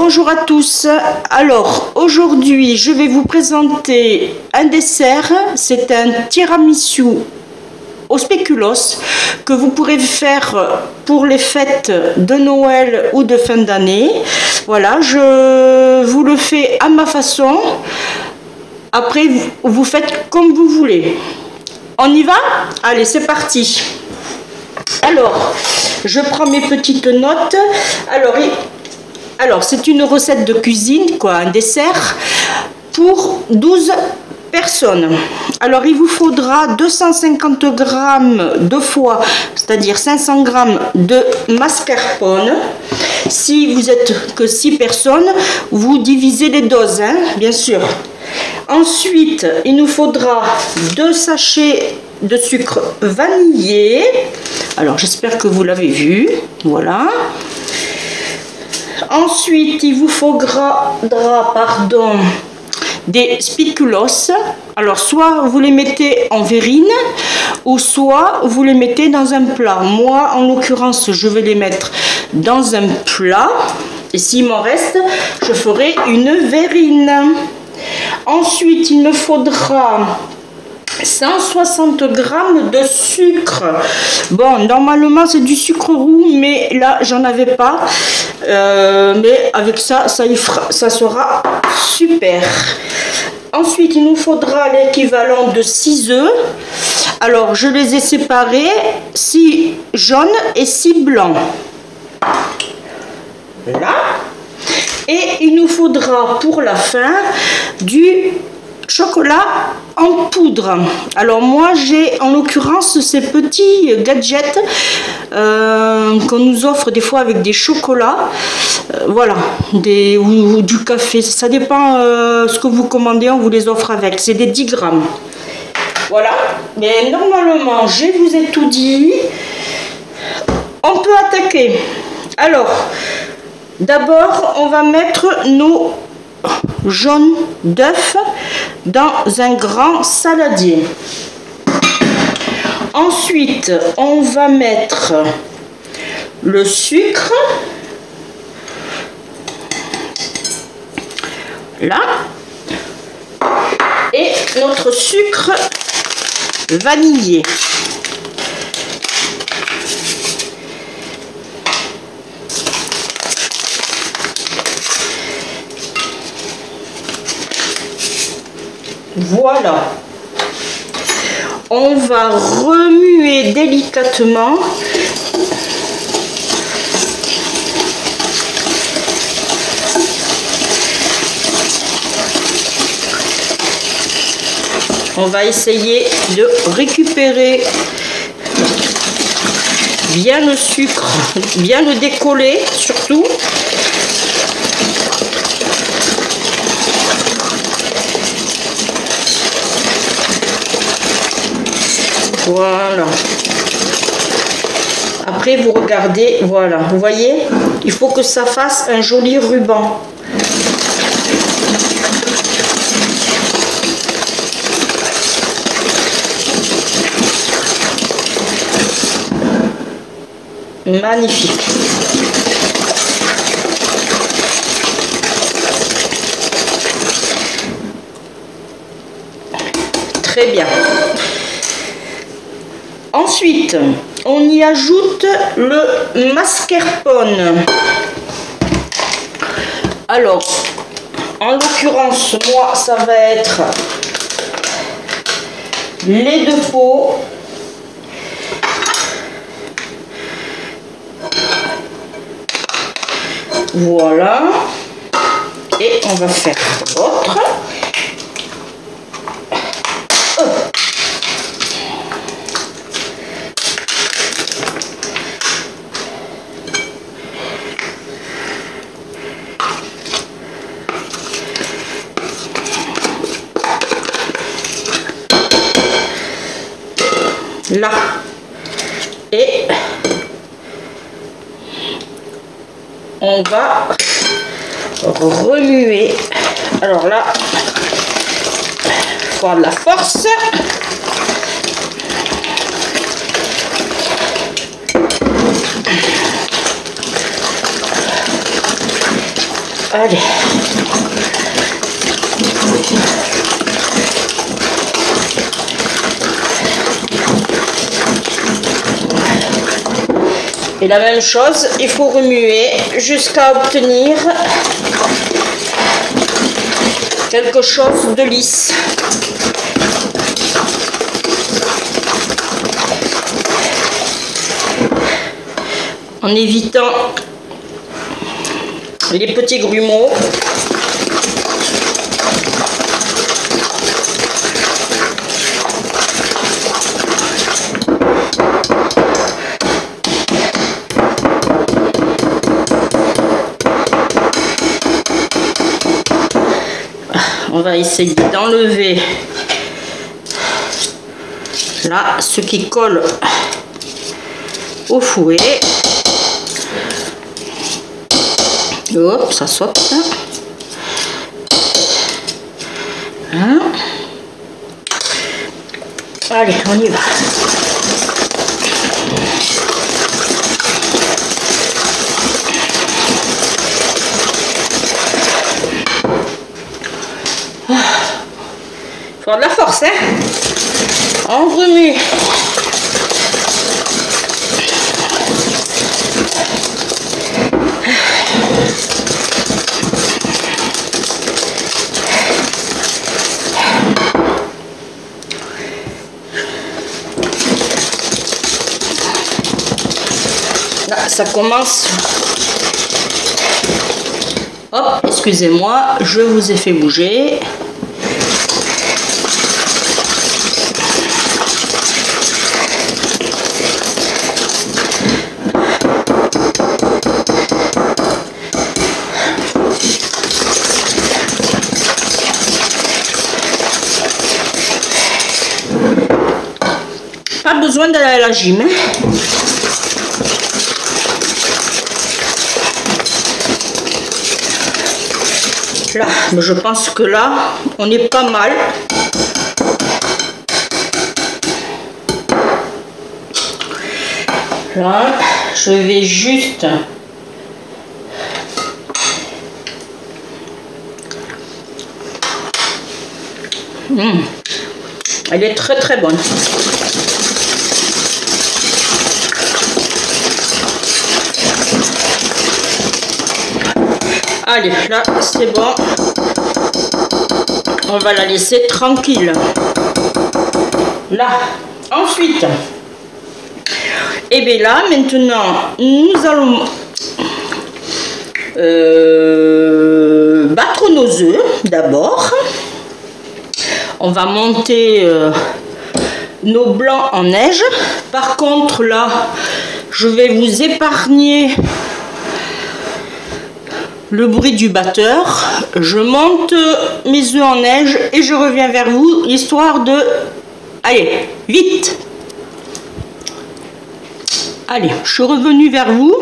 Bonjour à tous. Alors aujourd'hui je vais vous présenter un dessert. C'est un tiramisu au spéculoos que vous pourrez faire pour les fêtes de Noël ou de fin d'année. Voilà, je vous le fais à ma façon. Après vous faites comme vous voulez. On y va? Allez, c'est parti. Alors, je prends mes petites notes. Alors c'est une recette de cuisine, quoi, un dessert pour 12 personnes. Alors, il vous faudra 250 g de foie, c'est-à-dire 500 g de mascarpone. Si vous êtes que 6 personnes, vous divisez les doses, hein, bien sûr. Ensuite, il nous faudra 2 sachets de sucre vanillé. Alors, j'espère que vous l'avez vu. Voilà. Ensuite, il vous faudra, des spéculoos. Alors, soit vous les mettez en verrine, ou soit vous les mettez dans un plat. Moi, en l'occurrence, je vais les mettre dans un plat. Et s'il m'en reste, je ferai une verrine. Ensuite, il me faudra 160 g de sucre. Bon, normalement c'est du sucre roux, mais là j'en avais pas. Mais avec ça, ça sera super. Ensuite, il nous faudra l'équivalent de 6 œufs. Alors, je les ai séparés, 6 jaunes et 6 blancs. Là. Et il nous faudra pour la fin du chocolat en poudre. Alors moi j'ai en l'occurrence ces petits gadgets qu'on nous offre des fois avec des chocolats, voilà, ou du café, ça dépend ce que vous commandez, on vous les offre avec, c'est des 10 grammes. Voilà, mais normalement je vous ai tout dit. On peut attaquer. Alors d'abord on va mettre nos jaune d'œuf dans un grand saladier. Ensuite, on va mettre le sucre là et notre sucre vanillé. Voilà, on va remuer délicatement. On va essayer de récupérer bien le sucre, bien le décoller surtout. Voilà. Après, vous regardez, voilà, vous voyez, il faut que ça fasse un joli ruban. Magnifique. Très bien. Ensuite, on y ajoute le mascarpone. Alors, en l'occurrence, moi, ça va être lait de pot, voilà, et on va faire l'autre. Là et on va remuer. Alors là, il faut avoir de la force. Allez. Et la même chose, il faut remuer jusqu'à obtenir quelque chose de lisse. En évitant les petits grumeaux. On va essayer d'enlever là ce qui colle au fouet. Hop, ça saute. Hein? Allez, on y va. Faut de la force, hein? On remue. Là, ça commence. Hop, excusez-moi, je vous ai fait bouger. Pas besoin d'aller à la gym. Là, mais je pense que là, on est pas mal. Là, je vais juste elle est très très bonne. Allez, là c'est bon. On va la laisser tranquille. Là, ensuite, et bien là maintenant, nous allons battre nos œufs d'abord. On va monter nos blancs en neige. Par contre là, je vais vous épargner le bruit du batteur. Je monte mes œufs en neige et je reviens vers vous, histoire de... Allez, vite! Allez, je suis revenue vers vous.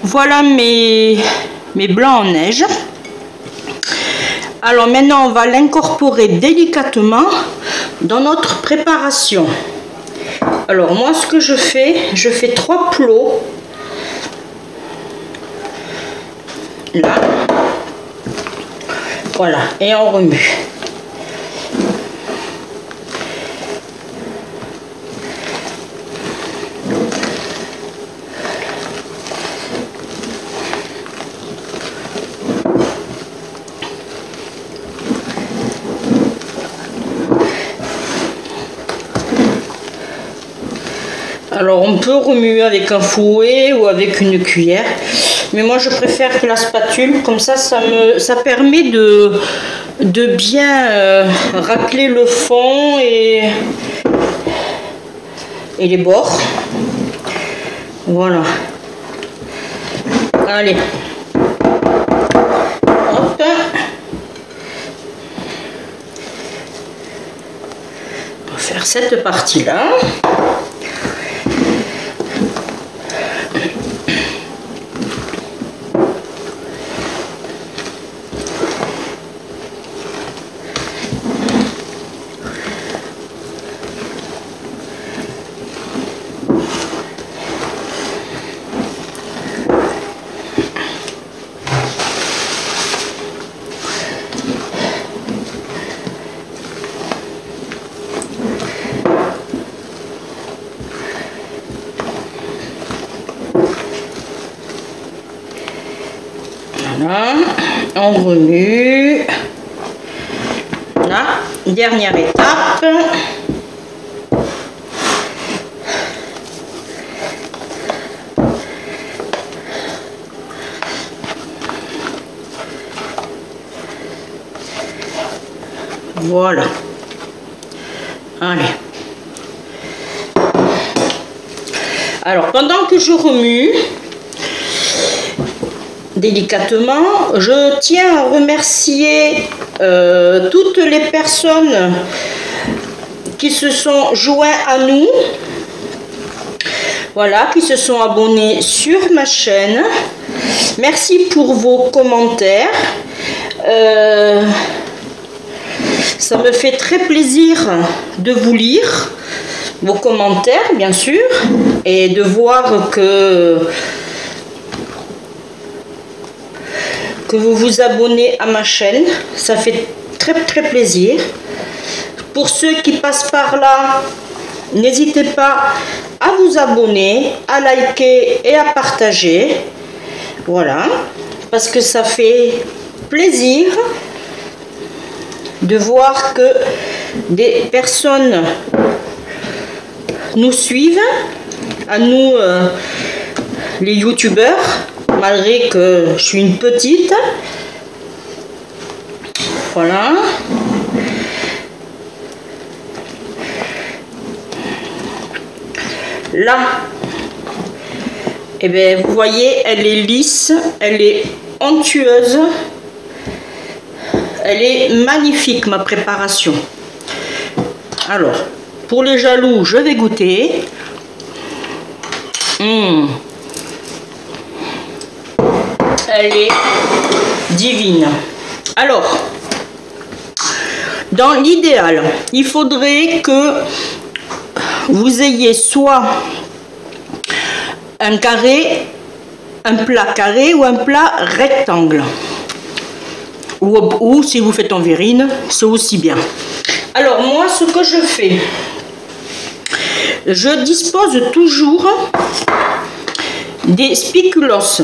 Voilà mes blancs en neige. Alors maintenant, on va l'incorporer délicatement dans notre préparation. Alors moi, ce que je fais 3 plots. Là, voilà, et on remue. Alors on peut remuer avec un fouet ou avec une cuillère, mais moi je préfère que la spatule, comme ça permet de bien racler le fond et les bords. Voilà. Allez. Hop. On va faire cette partie-là. on remue. Là, dernière étape. Voilà. Allez. Alors, pendant que je remue délicatement, je tiens à remercier toutes les personnes qui se sont joints à nous, voilà, qui se sont abonnés sur ma chaîne. Merci pour vos commentaires. Ça me fait très plaisir de vous lire vos commentaires, bien sûr, et de voir que vous vous abonnez à ma chaîne. Ça fait très très plaisir. Pour ceux qui passent par là, n'hésitez pas à vous abonner, à liker et à partager. Voilà, parce que ça fait plaisir de voir que des personnes nous suivent, à nous les youtubeurs, malgré que je suis une petite. Voilà. Là, eh bien, vous voyez, elle est lisse, elle est onctueuse. Elle est magnifique, ma préparation. Alors, pour les jaloux, je vais goûter. Elle est divine. Alors, dans l'idéal, il faudrait que vous ayez soit un carré, un plat carré ou un plat rectangle. Ou si vous faites en verrine, c'est aussi bien. Alors moi, ce que je fais, je dispose toujours des spéculoos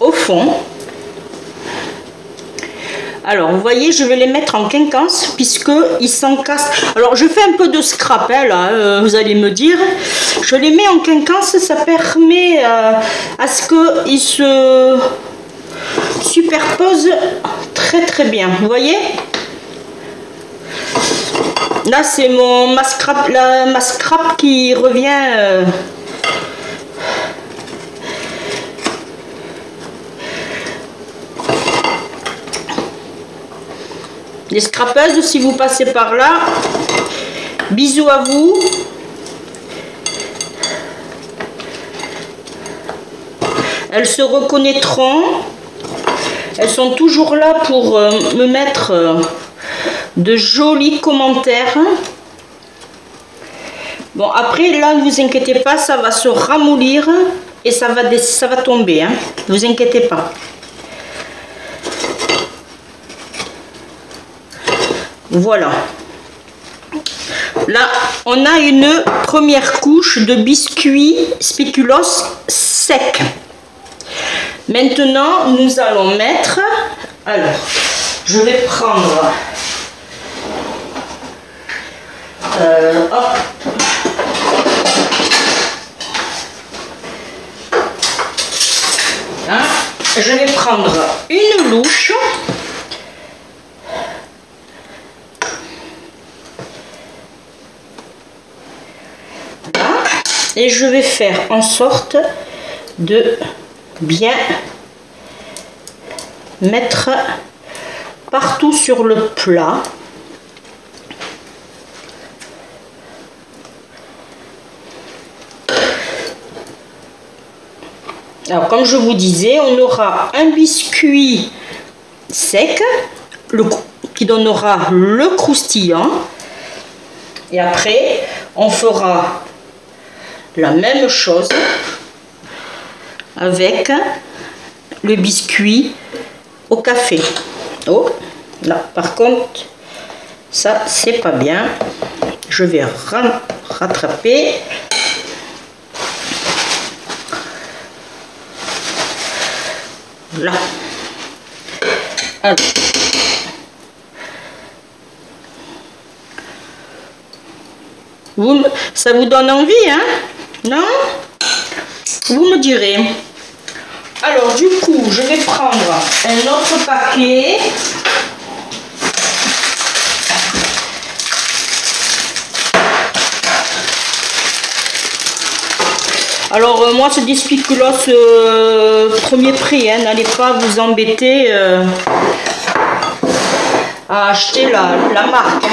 au fond. Alors vous voyez, je vais les mettre en quinquance puisqu'ils s'encassent. Alors je fais un peu de scrap, hein, là, vous allez me dire. Je les mets en quinquance, ça permet à ce qu'ils se superposent très très bien. Vous voyez, là c'est ma scrap qui revient les scrapeuses, si vous passez par là, bisous à vous. Elles se reconnaîtront. Elles sont toujours là pour me mettre de jolis commentaires. Bon, après, là, ne vous inquiétez pas, ça va se ramollir et ça va tomber. Hein. Ne vous inquiétez pas. Voilà. Là, on a une première couche de biscuits spéculoos secs. Maintenant, nous allons mettre... Alors, je vais prendre... hop. Hein, je vais prendre une louche. Et je vais faire en sorte de bien mettre partout sur le plat. Alors comme je vous disais, on aura un biscuit sec qui donnera le croustillant. Et après, on fera la même chose avec le biscuit au café. Oh, là, par contre, ça, c'est pas bien. Je vais rattraper. Là. Alors. Ça vous donne envie, hein? Non? Vous me direz. Alors, du coup, je vais prendre un autre paquet. Alors, moi, c'est des spéculoos premier prix, hein? N'allez pas vous embêter à acheter la marque, hein.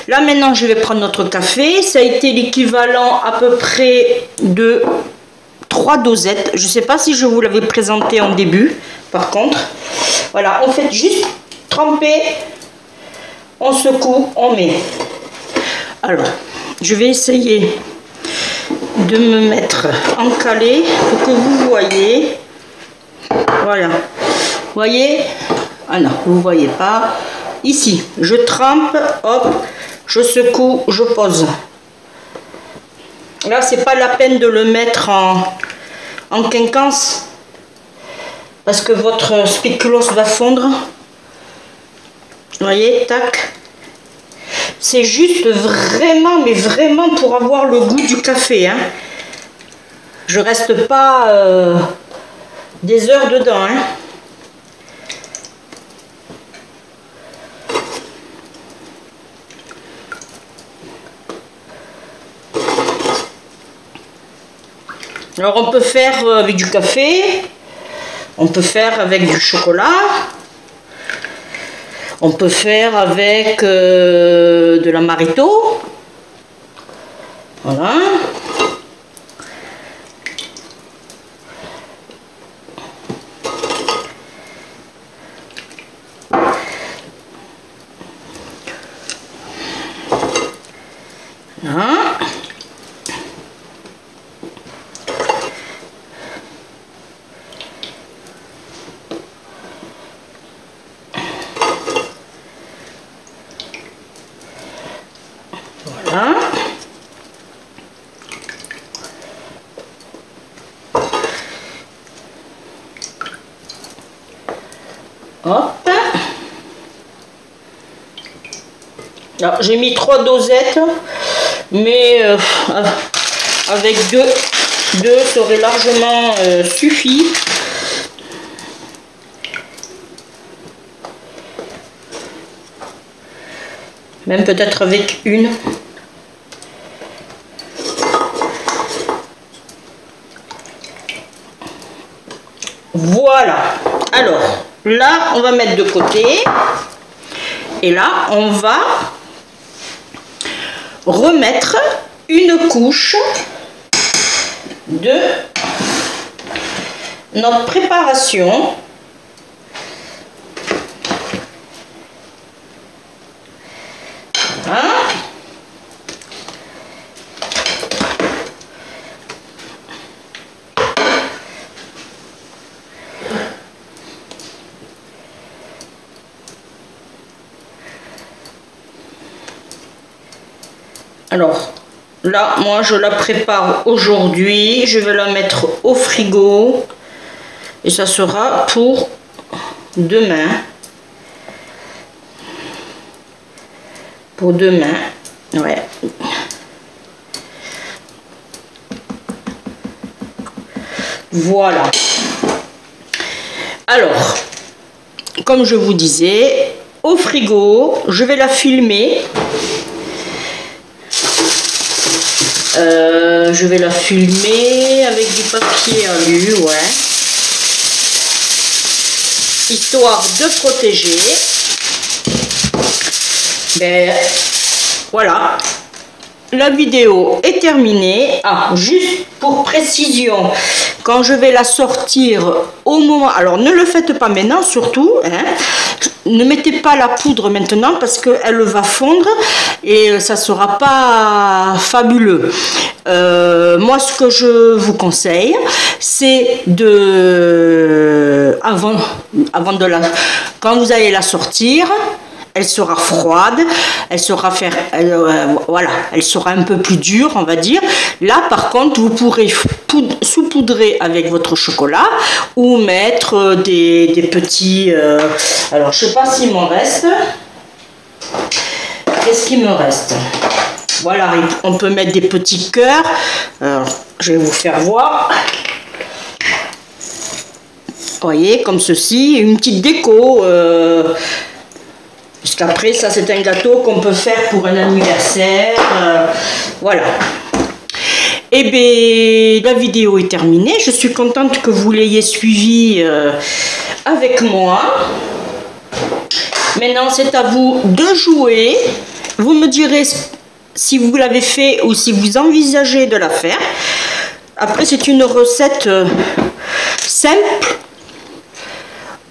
Là maintenant je vais prendre notre café, ça a été l'équivalent à peu près de 3 dosettes, je ne sais pas si je vous l'avais présenté en début par contre. Voilà, on fait juste tremper, on secoue, on met. Alors, je vais essayer de me mettre en calé pour que vous voyez. Voilà, vous voyez? Ah non, vous ne voyez pas. Ici, je trempe, hop, je secoue, je pose. Là, c'est pas la peine de le mettre en quinquance parce que votre spéculoos va fondre. Vous voyez, tac. C'est juste vraiment, mais vraiment pour avoir le goût du café, hein. Je reste pas des heures dedans, hein. Alors on peut faire avec du café, on peut faire avec du chocolat, on peut faire avec de l'amaretto, voilà. Voilà. Voilà. Hop. Alors j'ai mis 3 dosettes, mais avec deux ça aurait largement suffi. Même peut-être avec une. Voilà. Alors, là, on va mettre de côté. Et là, on va remettre une couche de notre préparation. Hein? Alors, là, moi, je la prépare aujourd'hui. Je vais la mettre au frigo. Et ça sera pour demain. Pour demain, ouais. Voilà. Alors, comme je vous disais, au frigo, je vais la filmer. Je vais la filmer avec du papier alu, ouais. Histoire de protéger. Ben, voilà. La vidéo est terminée. Ah, juste pour précision, quand je vais la sortir au moment... Alors, ne le faites pas maintenant, surtout. Hein, ne mettez pas la poudre maintenant parce qu'elle va fondre et ça ne sera pas fabuleux. Moi, ce que je vous conseille, c'est de... Avant de la... Quand vous allez la sortir... Elle sera froide, elle sera voilà, elle sera un peu plus dure, on va dire. Là, par contre, vous pourrez saupoudrer avec votre chocolat ou mettre des petits... alors, je ne sais pas s'il m'en reste. Qu'est-ce qu'il me reste? Voilà, on peut mettre des petits cœurs. Alors, je vais vous faire voir. Vous voyez, comme ceci, une petite déco. Puisqu'après, ça, c'est un gâteau qu'on peut faire pour un anniversaire. Voilà. Et bien, la vidéo est terminée. Je suis contente que vous l'ayez suivie avec moi. Maintenant, c'est à vous de jouer. Vous me direz si vous l'avez fait ou si vous envisagez de la faire. Après, c'est une recette simple.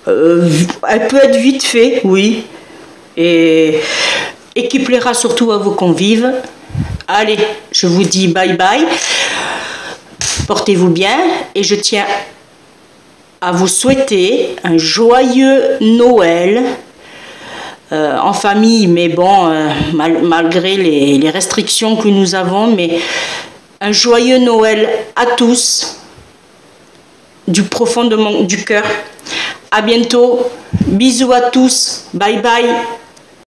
Elle peut être vite fait, oui. Et qui plaira surtout à vos convives. Allez, je vous dis bye bye. Portez-vous bien et je tiens à vous souhaiter un joyeux Noël. En famille, mais bon, malgré les restrictions que nous avons, mais un joyeux Noël à tous, du profond du cœur. À bientôt, bisous à tous, bye bye.